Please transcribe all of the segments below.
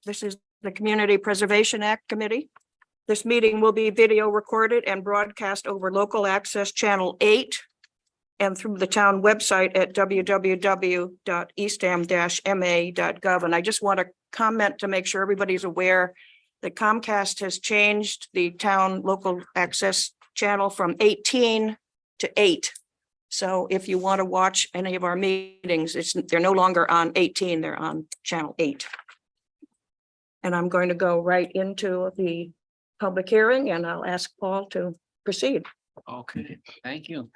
This is the Community Preservation Act Committee. This meeting will be video recorded and broadcast over local access channel 8 and through the town website at www.eastham-ma.gov. And I just want to comment to make sure everybody's aware that Comcast has changed the town local access channel from 18 to 8. So if you want to watch any of our meetings, they're no longer on 18, they're on channel 8. And I'm going to go right into the public hearing and I'll ask Paul to proceed. Okay, thank you.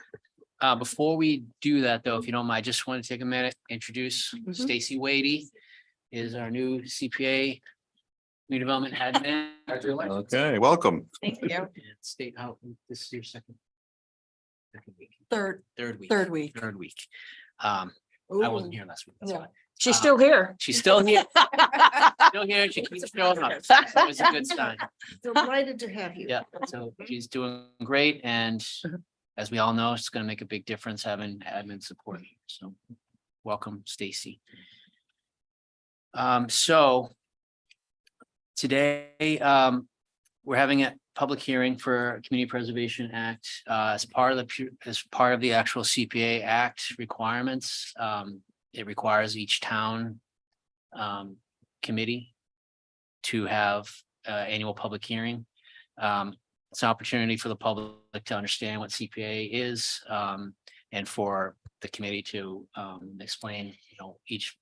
Before we do that, though, if you don't mind, I just want to take a minute, introduce Stacy Wadey is our new CPA redevelopment admin. Okay, welcome. Thank you. And State, how, this is your second week. Third Third week. week. I wasn't here last week. That's Yeah. why. She's still here. She's still here. Still here. She keeps showing up. So it's a good sign. Delighted to have you. Yeah, so she's doing great, and as we all know, it's gonna make a big difference having admin support. So welcome, Stacy. So today, we're having a public hearing for Community Preservation Act as part of the actual CPA Act requirements. It requires each town committee to have annual public hearing. It's an opportunity for the public to understand what CPA is, and for the committee to explain, each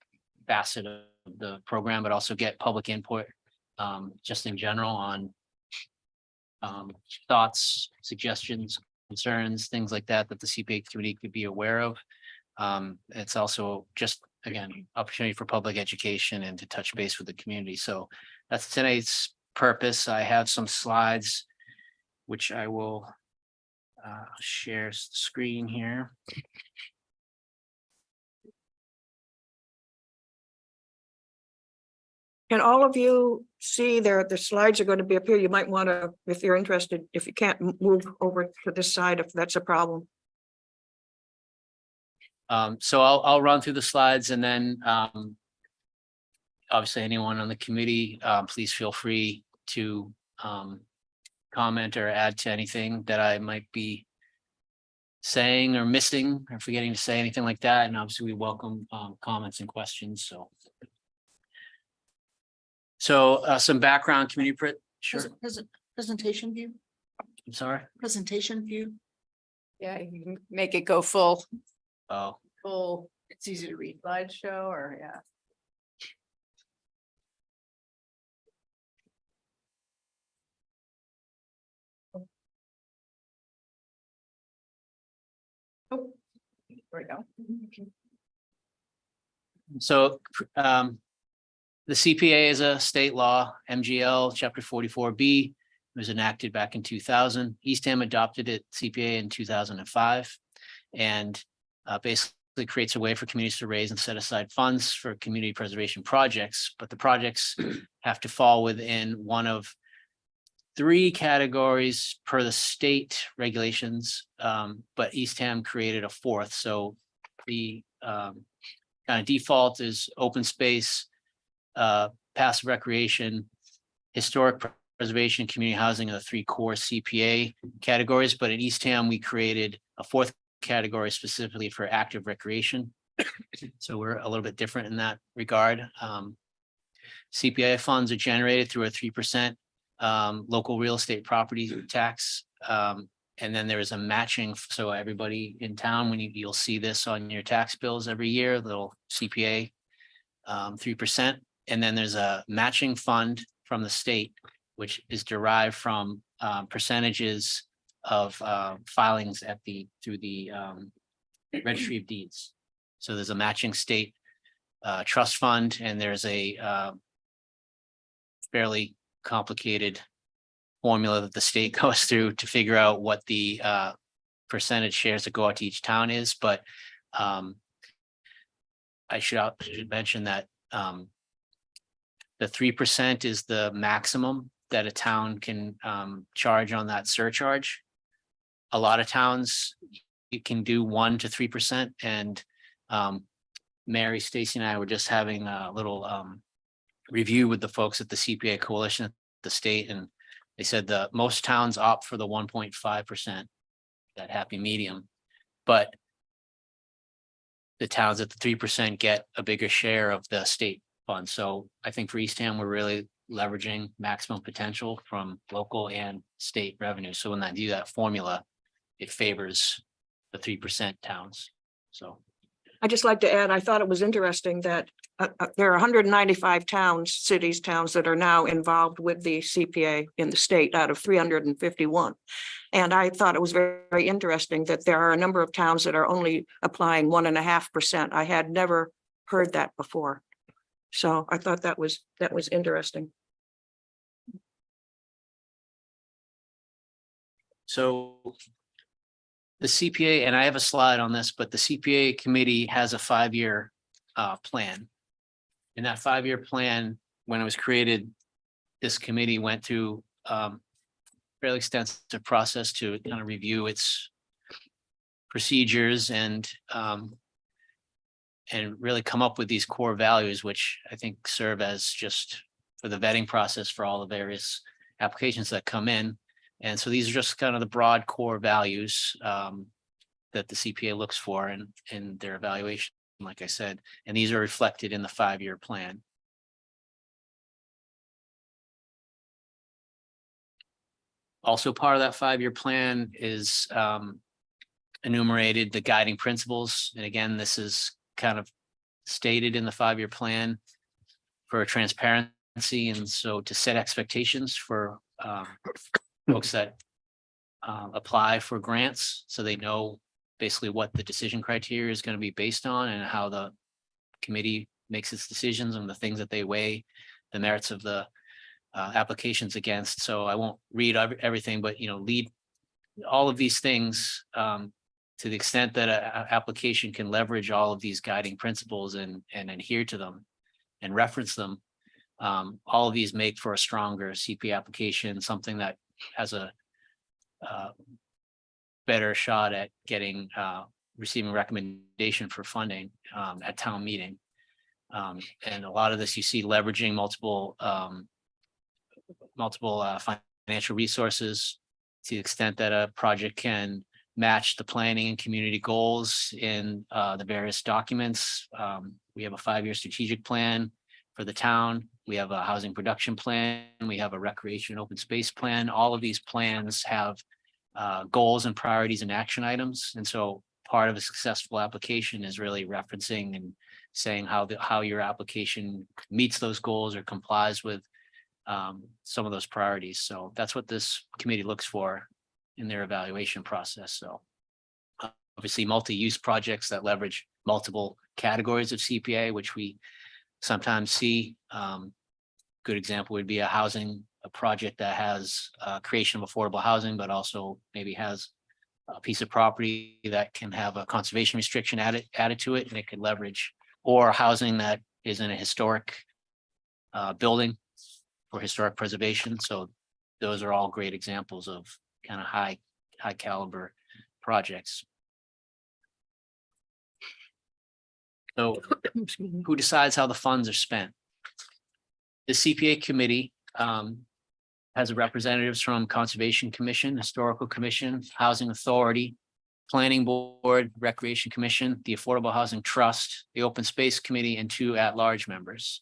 facet of the program, but also get public input, just in general on thoughts, suggestions, concerns, things like that, that the CPA committee could be aware of. It's also just, again, opportunity for public education and to touch base with the community. So that's today's purpose. I have some slides, which I will share the screen here. Can all of you see there, the slides are going to be up here. You might want to, if you're interested, if you can't move over to this side, if that's a problem. So I'll run through the slides and then obviously anyone on the committee, please feel free to comment or add to anything that I might be saying or missing or forgetting to say, anything like that. And obviously we welcome comments and questions. So some background community. Sure. Presentation view, I'm sorry. presentation view. Yeah, you can make it go full, Oh, it's easy to read slideshow or, yeah. Oh, there we go. so the CPA is a state law, MGL Chapter 44B. It was enacted back in 2000. Eastham adopted it, CPA, in 2005. And basically creates a way for communities to raise and set aside funds for community preservation projects. But the projects have to fall within one of 3 categories per the state regulations. But Eastham created a 4th. So the kind of default is open space, passive recreation, historic preservation, community housing are the 3 core CPA categories. But in Eastham, we created a 4th category specifically for active recreation. So we're a little bit different in that regard. CPA funds are generated through a 3% local real estate property tax. And then there is a matching. So everybody in town, when you'll see this on your tax bills every year, little CPA 3%. And then there's a matching fund from the state, which is derived from percentages of filings through the registry of deeds. So there's a matching state trust fund, and there's a fairly complicated formula that the state goes through to figure out what the percentage shares that go out to each town is. But I should mention that the 3% is the maximum that a town can charge on that surcharge. A lot of towns, you can do 1 to 3%. And Mary, Stacy, and I were just having a little review with the folks at the CPA coalition at the state, and they said the most towns opt for the 1.5%, that happy medium. But the towns at the 3% get a bigger share of the state fund. So I think for Eastham, we're really leveraging maximum potential from local and state revenue. So when I do that formula, it favors the 3% towns. So I'd just like to add, I thought it was interesting that there are 195 towns, cities, towns that are now involved with the CPA in the state out of 351. And I thought it was very, very interesting that there are a number of towns that are only applying 1.5%. I had never heard that before. So I thought that was interesting. So the CPA, and I have a slide on this, but the CPA committee has a 5-year plan. And that 5-year plan, when it was created, this committee went through fairly extensive process to kind of review its procedures and really come up with these core values, which I think serve as just for the vetting process for all the various applications that come in. And so these are just kind of the broad core values that the CPA looks for in their evaluation, like I said, and these are reflected in the 5-year plan. Also part of that 5-year plan is enumerated the guiding principles. And again, this is kind of stated in the 5-year plan for transparency. And so to set expectations for folks that apply for grants, so they know basically what the decision criteria is going to be based on and how the committee makes its decisions and the things that they weigh the merits of the applications against. So I won't read everything, but lead all of these things to the extent that an application can leverage all of these guiding principles and adhere to them and reference them. All of these make for a stronger CP application, something that has a better shot at getting receiving recommendation for funding at town meeting. And a lot of this you see leveraging multiple financial resources to the extent that a project can match the planning and community goals in the various documents. We have a 5-year strategic plan for the town. We have a housing production plan. We have a recreation and open space plan. All of these plans have goals and priorities and action items. And so part of a successful application is really referencing and saying how your application meets those goals or complies with some of those priorities. So that's what this committee looks for in their evaluation process. So obviously multi-use projects that leverage multiple categories of CPA, which we sometimes see. Good example would be a project that has creation of affordable housing, but also maybe has a piece of property that can have a conservation restriction added to it, and it could leverage, or housing that is in a historic building for historic preservation. So those are all great examples of kind of high caliber projects. So who decides how the funds are spent? The CPA committee has representatives from Conservation Commission, Historical Commission, Housing Authority, Planning Board, Recreation Commission, the Affordable Housing Trust, the Open Space Committee, and 2 at-large members.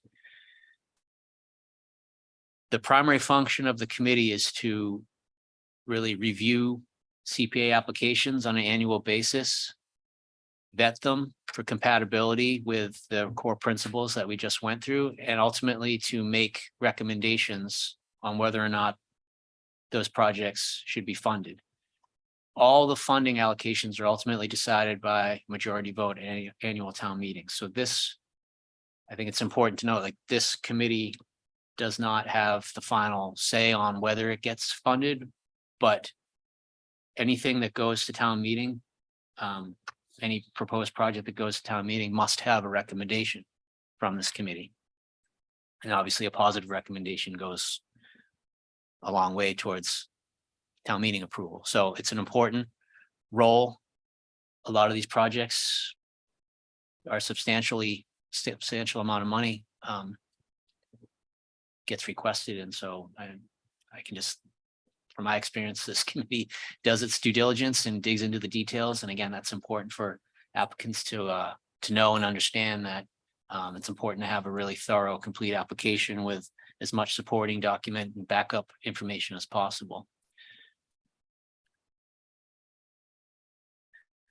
The primary function of the committee is to really review CPA applications on an annual basis, vet them for compatibility with the core principles that we just went through, and ultimately to make recommendations on whether or not those projects should be funded. All the funding allocations are ultimately decided by majority vote at annual town meetings. So this, I think it's important to note, like, this committee does not have the final say on whether it gets funded, but anything that goes to town meeting, any proposed project that goes to town meeting must have a recommendation from this committee. And obviously a positive recommendation goes a long way towards town meeting approval. So it's an important role. A lot of these projects are substantial amount of money. gets requested. And so I can just, from my experience, this committee does its due diligence and digs into the details. And again, that's important for applicants to know and understand that it's important to have a really thorough, complete application with as much supporting document and backup information as possible.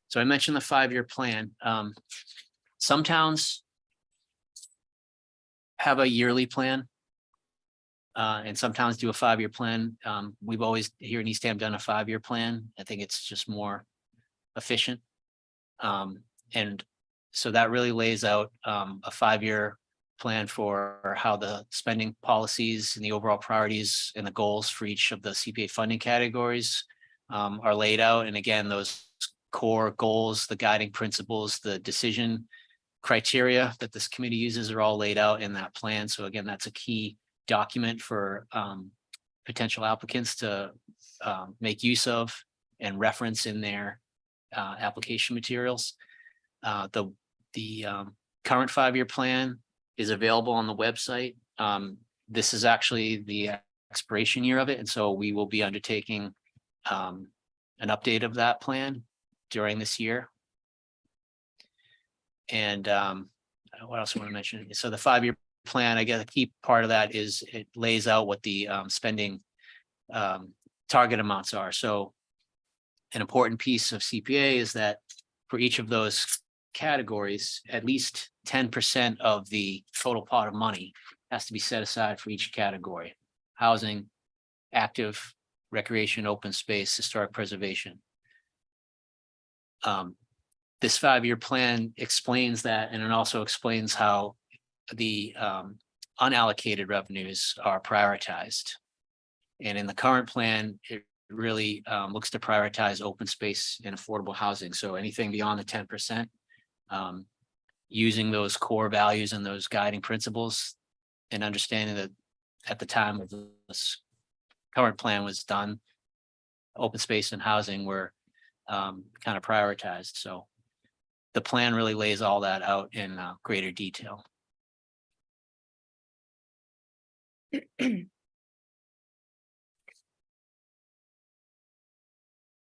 So I mentioned the 5-year plan. Some towns have a yearly plan. And some towns do a 5-year plan. We've always here in Eastham done a 5-year plan. I think it's just more efficient. And so that really lays out a 5-year plan for how the spending policies and the overall priorities and the goals for each of the CPA funding categories are laid out. And again, those core goals, the guiding principles, the decision criteria that this committee uses are all laid out in that plan. So again, that's a key document for potential applicants to make use of and reference in their application materials. The current 5-year plan is available on the website. This is actually the expiration year of it, and so we will be undertaking an update of that plan during this year. And what else I want to mention? So the 5-year plan, I guess a key part of that is it lays out what the spending target amounts are. So an important piece of CPA is that for each of those categories, at least 10% of the total pot of money has to be set aside for each category: housing, active, recreation, open space, historic preservation. This 5-year plan explains that, and it also explains how the unallocated revenues are prioritized. And in the current plan, it really looks to prioritize open space and affordable housing. So anything beyond the 10%, using those core values and those guiding principles, and understanding that at the time of this current plan was done, open space and housing were kind of prioritized. So the plan really lays all that out in greater detail.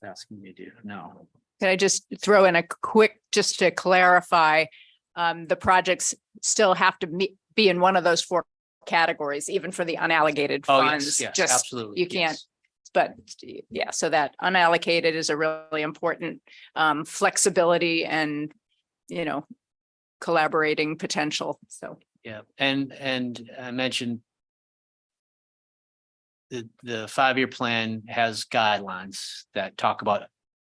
Asking me to do, no. Can I just throw in a quick, just to clarify, the projects still have to be in one of those 4 categories, even for the unallocated Oh, funds. yes, Just, absolutely. you can't, yes. but yeah, so that unallocated is a really important flexibility and, collaborating potential. So. Yeah, and I mentioned the 5-year plan has guidelines that talk about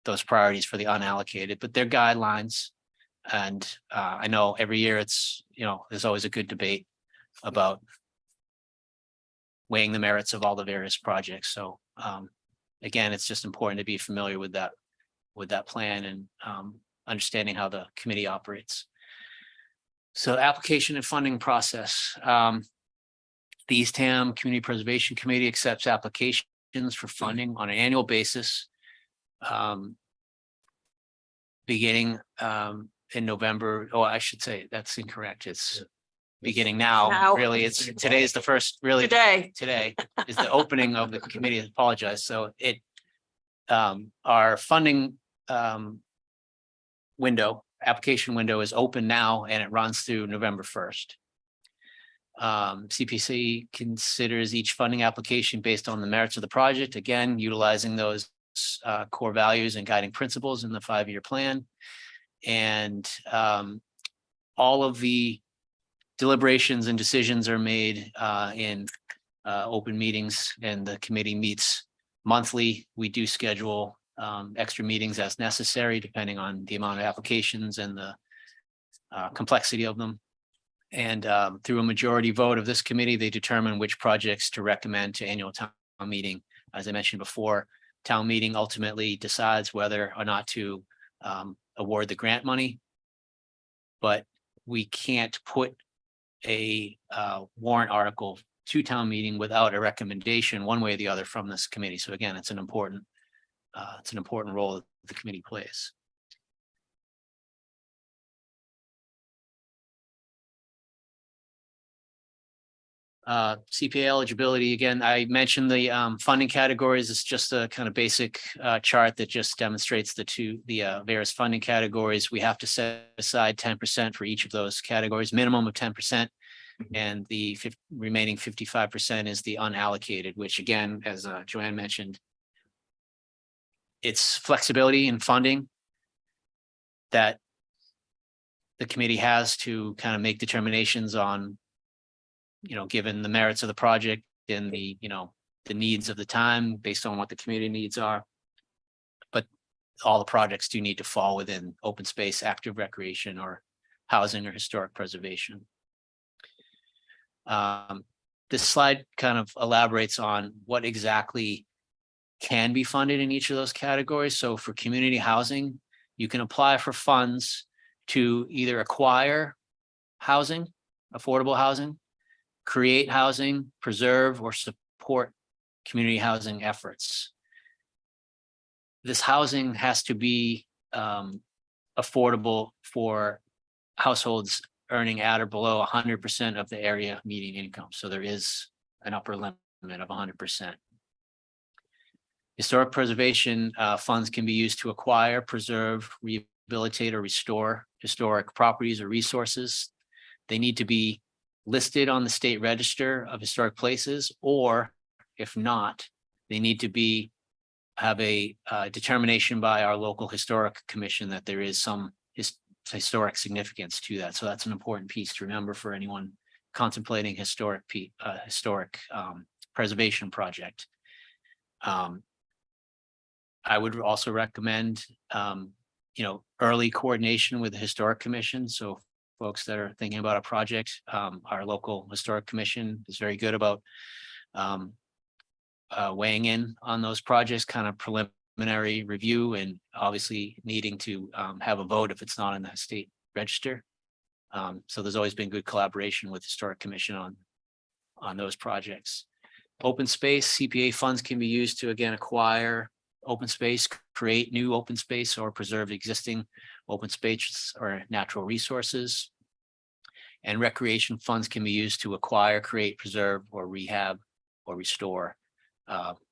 those priorities for the unallocated, but they're guidelines. And I know every year it's, there's always a good debate about weighing the merits of all the various projects. So again, it's just important to be familiar with that plan and understanding how the committee operates. So application and funding process. The Eastham Community Preservation Committee accepts applications for funding on an annual basis. Beginning in November. Oh, I should say that's incorrect. It's beginning now. Now. Really, today is the first, really. Today, Is the opening of the committee. I apologize. So our funding application window is open now, and it runs through November 1st. CPC considers each funding application based on the merits of the project, again, utilizing those core values and guiding principles in the 5-year plan. And all of the deliberations and decisions are made in open meetings, and the committee meets monthly. We do schedule extra meetings as necessary, depending on the amount of applications and the complexity of them. And through a majority vote of this committee, they determine which projects to recommend to annual town meeting. As I mentioned before, town meeting ultimately decides whether or not to award the grant money. But we can't put a warrant article to town meeting without a recommendation one way or the other from this committee. So again, it's an important role that the committee plays. CPA eligibility, again, I mentioned the funding categories. It's just a kind of basic chart that just demonstrates the various funding categories. We have to set aside 10% for each of those categories, minimum of 10%. And the remaining 55% is the unallocated, which again, as Joanne mentioned, it's flexibility in funding that the committee has to kind of make determinations on, given the merits of the project and the needs of the time based on what the community needs are. But all the projects do need to fall within open space, active recreation, or housing or historic preservation. This slide kind of elaborates on what exactly can be funded in each of those categories. So for community housing, you can apply for funds to either acquire housing, affordable housing, create housing, preserve or support community housing efforts. This housing has to be affordable for households earning at or below 100% of the area median income. So there is an upper limit of 100%. Historic preservation funds can be used to acquire, preserve, rehabilitate, or restore historic properties or resources. They need to be listed on the state register of historic places, or if not, they need to have a determination by our local historic commission that there is some historic significance to that. So that's an important piece to remember for anyone contemplating historic preservation project. I would also recommend, early coordination with the historic commission. So folks that are thinking about a project, our local historic commission is very good about weighing in on those projects, kind of preliminary review, and obviously needing to have a vote if it's not in the state register. So there's always been good collaboration with historic commission on those projects. Open space, CPA funds can be used to, again, acquire open space, create new open space, or preserve existing open space or natural resources. And recreation funds can be used to acquire, create, preserve, or rehab or restore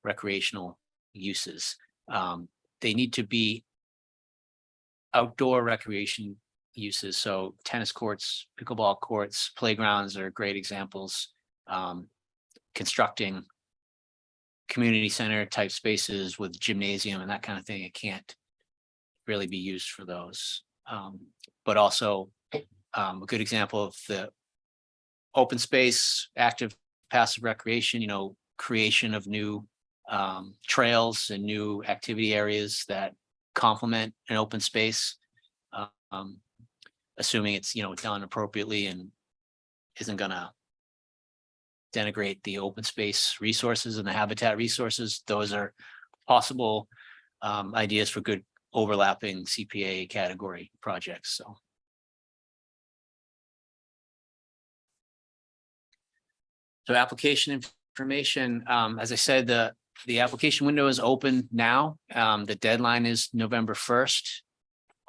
recreational uses. They need to be outdoor recreation uses. So tennis courts, pickleball courts, playgrounds are great examples. Constructing community center type spaces with gymnasium and that kind of thing, it can't really be used for those. But also a good example of the open space, active, passive recreation, creation of new trails and new activity areas that complement an open space, assuming it's, done appropriately and isn't gonna denigrate the open space resources and the habitat resources. Those are possible ideas for good overlapping CPA category projects. So application information, as I said, the application window is open now. The deadline is November 1st.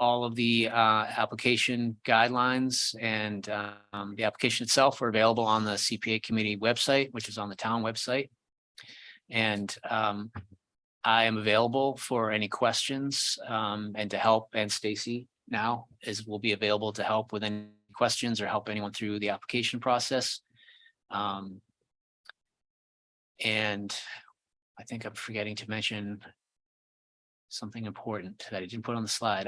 All of the application guidelines and the application itself are available on the CPA committee website, which is on the town website. And I am available for any questions and to help, and Stacy now will be available to help with any questions or help anyone through the application process. And I think I'm forgetting to mention something important that I didn't put on the slide.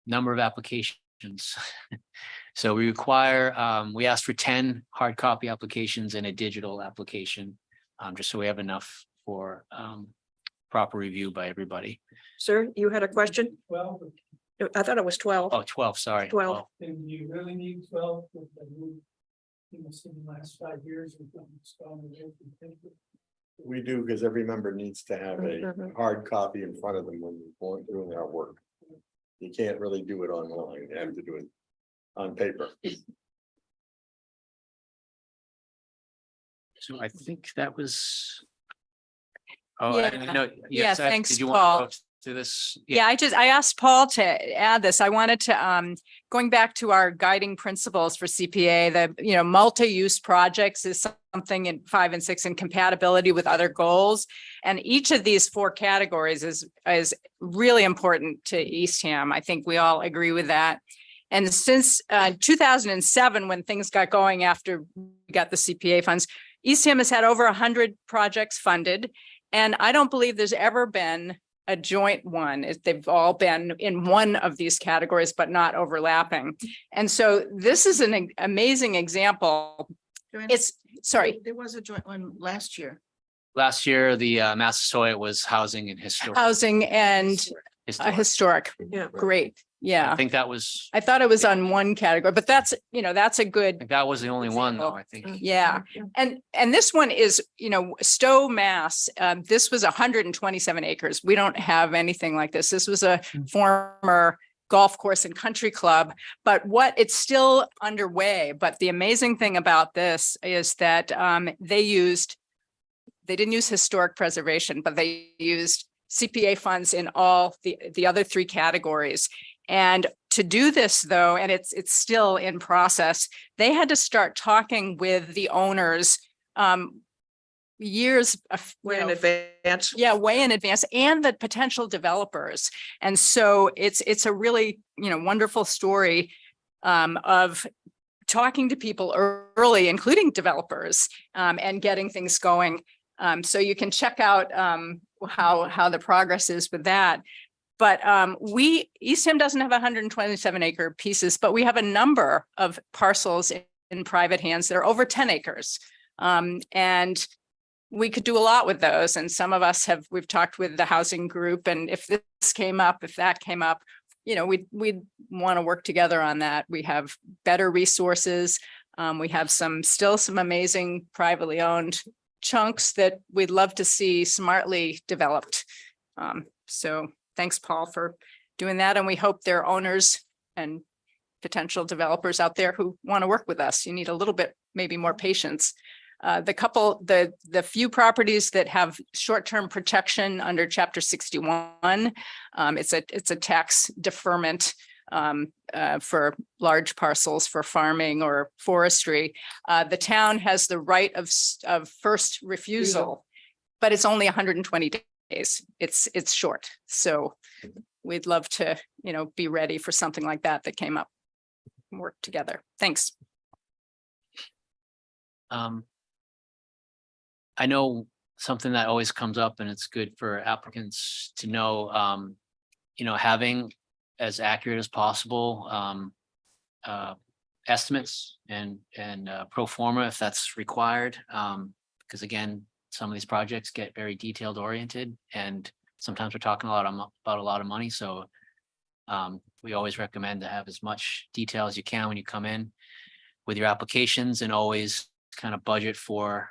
Number of applications. So we require, we asked for 10 hard copy applications and a digital application, just so we have enough for proper review by everybody. Sir, you had a question? Well, I thought it was 12. Oh, 12, sorry. 12. and you really need 12 with the move, in the last 5 years. We do, because every member needs to have a Mhm. hard copy in front of them when we're going through our work. You can't really do it online. You have to do it on paper. So I think that was. Oh, Yeah. I know. Yeah, yes, thanks, did you want to Paul. go to this? Yeah, I asked Paul to add this. I wanted to, going back to our guiding principles for CPA, the, multi-use projects is something in 5 and 6 and compatibility with other goals. And each of these 4 categories is really important to Eastham. I think we all agree with that. And since 2007, when things got going after we got the CPA funds, Eastham has had over 100 projects funded. And I don't believe there's ever been a joint one. They've all been in one of these categories, but not overlapping. And so this is an amazing example. Joanne, Sorry, there was a joint one last year. Last year, the Massasoit was housing and historic. housing and historic. Yeah. Great. I Yeah. think that was, I thought it was on one category, but that's a I good, think that was the only one though, I think. yeah. And this one is, Stowe, Mass. This was 127 acres. We don't have anything like this. This was a former golf course and country club, but it's still underway. But the amazing thing about this is that they didn't use historic preservation, but they used CPA funds in all the other 3 categories. And to do this though, and it's still in process, they had to start talking with the owners years Way in advance. yeah, way in advance, and the potential developers. And so it's a really, wonderful story of talking to people early, including developers, and getting things going. So you can check out how the progress is with that. But Eastham doesn't have 127 acre pieces, but we have a number of parcels in private hands that are over 10 acres. And we could do a lot with those. And some of us we've talked with the housing group. And if this came up, if that came up, we'd want to work together on that. We have better resources. We have still some amazing privately owned chunks that we'd love to see smartly developed. So thanks, Paul, for doing that. And we hope there are owners and potential developers out there who want to work with us. You need a little bit, maybe more patience. The few properties that have short-term protection under Chapter 61, it's a tax deferment for large parcels for farming or forestry. The town has the right of first refusal, but it's only 120 days. It's short. So we'd love to, be ready for something like that came up. Work together. Thanks. I know something that always comes up, and it's good for applicants to know, having as accurate as possible estimates and pro forma if that's required. Because again, some of these projects get very detailed oriented, and sometimes we're talking about a lot of money. So we always recommend to have as much detail as you can when you come in with your applications, and always kind of budget for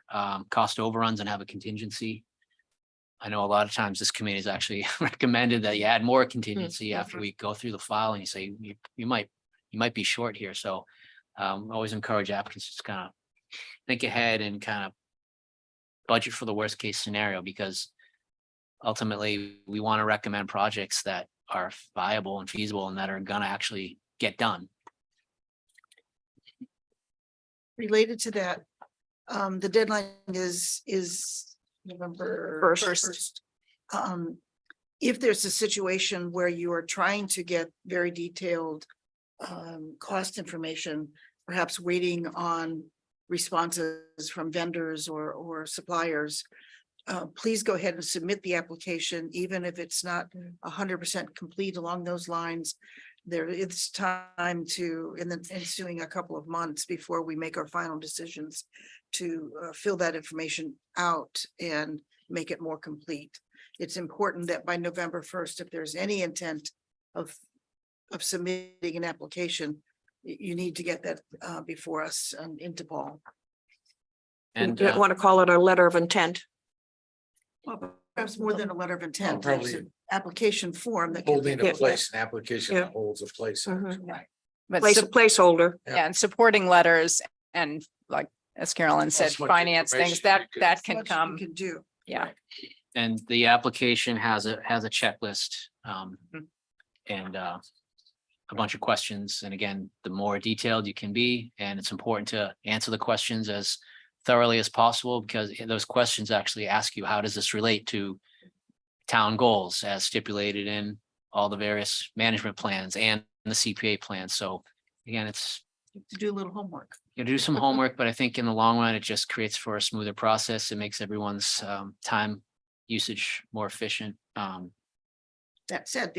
cost overruns and have a contingency. I know a lot of times this committee has actually recommended that you add more contingency after we go through the file, and you say you might be short here. So always encourage applicants to kind of think ahead and kind of budget for the worst case scenario, because ultimately we want to recommend projects that are viable and feasible and that are going to actually get done. Related to that, the deadline is November 1st. If there's a situation where you are trying to get very detailed cost information, perhaps waiting on responses from vendors or suppliers, please go ahead and submit the application, even if it's not 100% complete along those lines. There is time to, in the ensuing a couple of months before we make our final decisions, to fill that information out and make it more complete. It's important that by November 1st, if there's any intent of submitting an application, you need to get that before us into Paul. And You want to call it a letter of intent. Well, perhaps more than a letter of intent, Probably there's an application form that. can holding be- a place, an application Yeah. that holds a place. Mhm. Right. But Placeholder. yeah, and supporting letters and, like, as Carolyn said, As much finance things information you could- that can Much you come. Can do. Yeah. Right. And the application has a checklist, and, a bunch of questions. And again, the more detailed you can be, and it's important to answer the questions as thoroughly as possible, because those questions actually ask you, how does this relate to town goals as stipulated in all the various management plans and the CPA plan? So again, it's, To do a little homework. you do some homework, but I think in the long run, it just creates for a smoother process. It makes everyone's time usage more efficient. That said,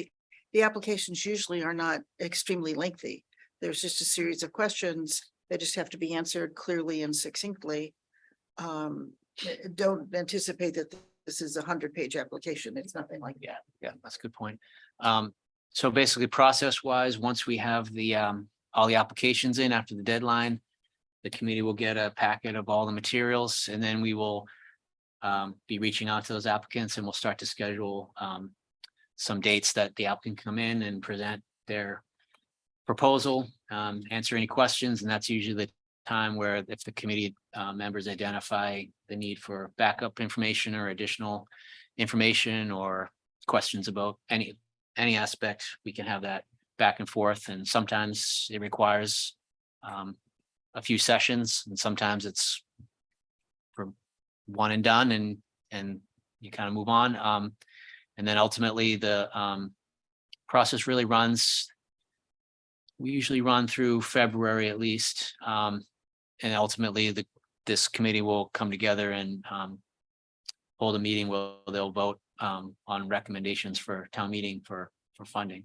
the applications usually are not extremely lengthy. There's just a series of questions. They just have to be answered clearly and succinctly. Don't anticipate that this is a 100-page application. It's nothing like that. Yeah, that's a good point. So basically, process wise, once we have the all the applications in after the deadline, the committee will get a packet of all the materials, and then we will be reaching out to those applicants, and we'll start to schedule some dates that the applicant can come in and present their proposal, answer any questions, and that's usually the time where if the committee members identify the need for backup information or additional information or questions about any aspect, we can have that back and forth. And sometimes it requires a few sessions, and sometimes it's for one and done, and you kind of move on. And then ultimately the process really runs. We usually run through February at least. And ultimately this committee will come together and hold a meeting where they'll vote on recommendations for town meeting for funding.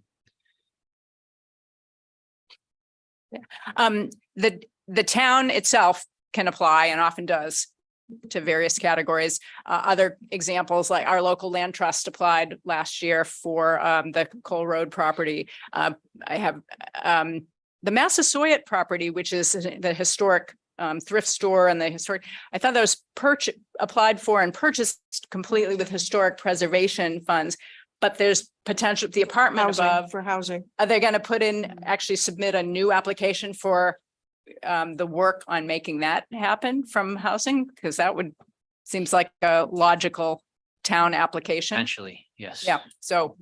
The town itself can apply and often does to various categories. Other examples, like our local land trust applied last year for the Cole Road property. I have the Massasoit property, which is the historic thrift store and the historic. I thought that was applied for and purchased completely with historic preservation funds. But there's potential, the apartment Housing, above, for housing. are they going to put in, actually submit a new application for the work on making that happen from housing? Because that would, seems like a logical town application. Potentially, yes. Yeah, so,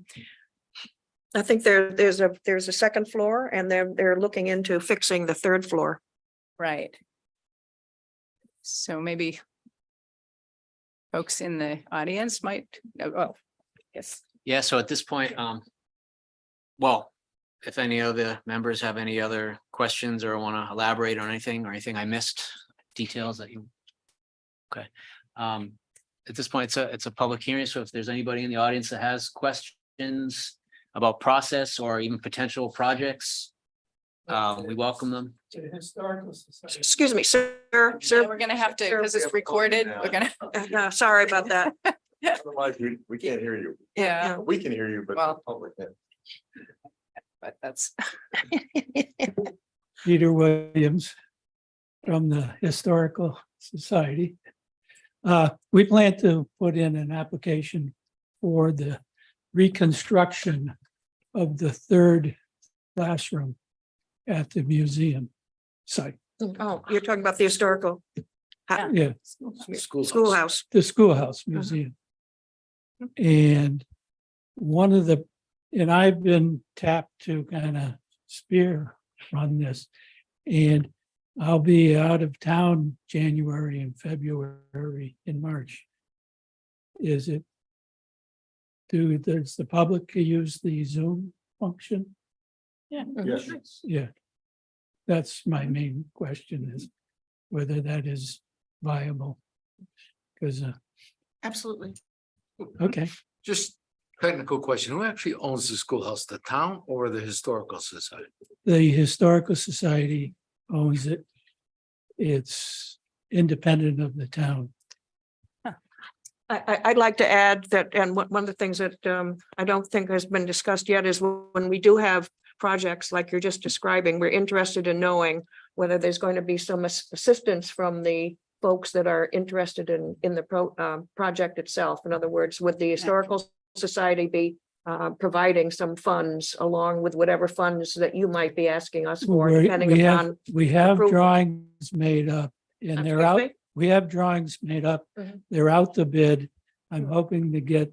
I think there's a second floor, and they're looking into fixing the third floor. right. So maybe folks in the audience might, oh, yes. Yeah, so at this point, well, if any of the members have any other questions or want to elaborate on anything or anything I missed, details that you. Okay. At this point, it's a public hearing, so if there's anybody in the audience that has questions about process or even potential projects, we welcome them. To the Historical Society. Excuse me, sir, So sir. we're gonna have to, because it's recorded, we're gonna, Sorry about that. Otherwise, we can't hear you. yeah, We can hear you, but the Well. public can't. but that's, Peter Williams from the Historical Society. We plan to put in an application for the reconstruction of the third classroom at the museum site. Oh, you're talking about the historical Yeah, schoolhouse. the schoolhouse museum. And and I've been tapped to kind of spear run this. And I'll be out of town January and February and March. Does the public use the Zoom function? Yes. Yeah. That's my main question, is whether that is viable. Because, Absolutely. okay, Just technical question, who actually owns the schoolhouse, the town or the historical society? the Historical Society owns it. It's independent of the town. I'd like to add that, and one of the things that I don't think has been discussed yet is when we do have projects like you're just describing, we're interested in knowing whether there's going to be some assistance from the folks that are interested in the project itself. In other words, would the Historical Society be providing some funds along with whatever funds that you might be asking us for, depending upon. We have approval. drawings made up and they're Excuse out. me? We have drawings made up. Mhm. They're out to bid. I'm hoping to get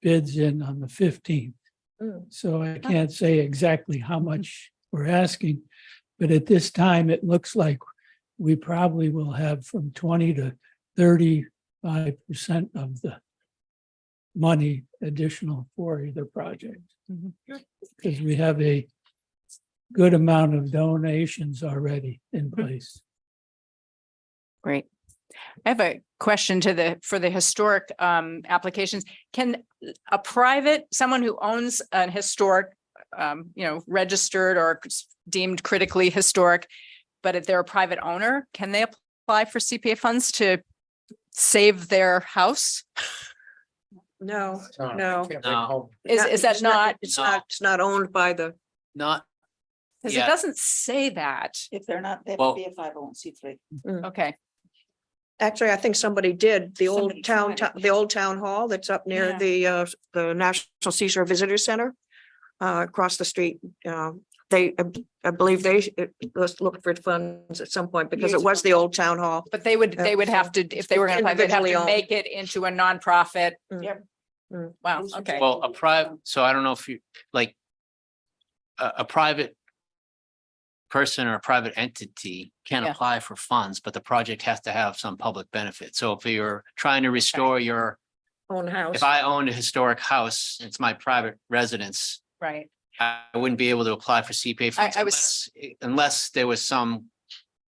bids in on the 15th. Mm. So I can't say exactly how much we're asking, but at this time, it looks like we probably will have from 20 to 35% of the money additional for either project. Mhm. Because we have a good amount of donations already in place. Great. I have a question for the historic applications. Can a private, someone who owns an historic, registered or deemed critically historic, but if they're a private owner, can they apply for CPA funds to save their house? No, No. no. Is that not, It's not owned by the, Not, because it Yeah. doesn't say that. If they're not, they have Well- to be a 501c3. Okay, actually, I think somebody did, the Somebody old town, tried it. the old town hall that's up near the National Seashore Visitor Center. Across the street, I believe let's look for funds at some point because it was the old town hall. but they would have to, if they were gonna apply, they'd have Individually to owned. make it into a nonprofit. Mm. Yep. Mm. Wow, okay. well, a private, so I don't know if you, like, a private person or a private entity can Yeah. apply for funds, but the project has to have some public benefit. So if you're trying to restore your, Own house. if I owned a historic house, it's my private residence, Right. I wouldn't be able to apply for CPA funds I was- unless there was some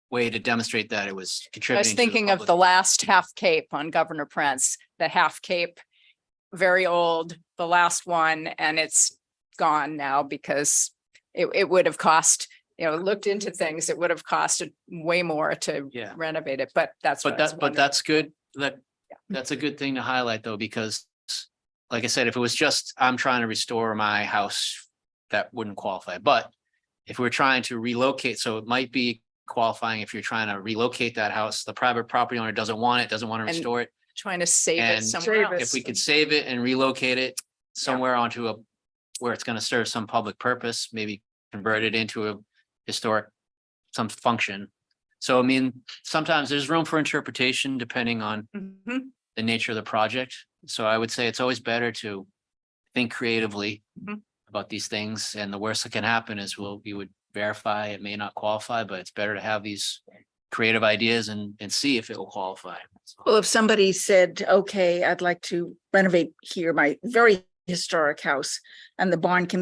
way to demonstrate that it was I contributing. was to thinking of public. the last Half Cape on Governor Prince, the Half Cape, very old, the last one, and it's gone now because it would have cost, looked into things, it would have costed way more to Yeah. renovate it, but that's. what But I was but wondering. that's good. That's a good thing to highlight though, because like I said, if it was just, I'm trying to restore my house, that wouldn't qualify. But if we're trying to relocate, so it might be qualifying if you're trying to relocate that house, the private property owner doesn't want it, doesn't want to And restore it. Trying to save it and somewhere save it. else. If we could save it and relocate it somewhere onto where it's going to serve some public purpose, maybe convert it into a historic, some function. So I mean, sometimes there's room for interpretation depending on Mhm. the nature of the project. So I would say it's always better to think creatively Mhm. about these things. And the worst that can happen is we would verify it may not qualify, but it's better to have these creative ideas and see if it will qualify. Well, if somebody said, okay, I'd like to renovate here, my very historic house, and the bond can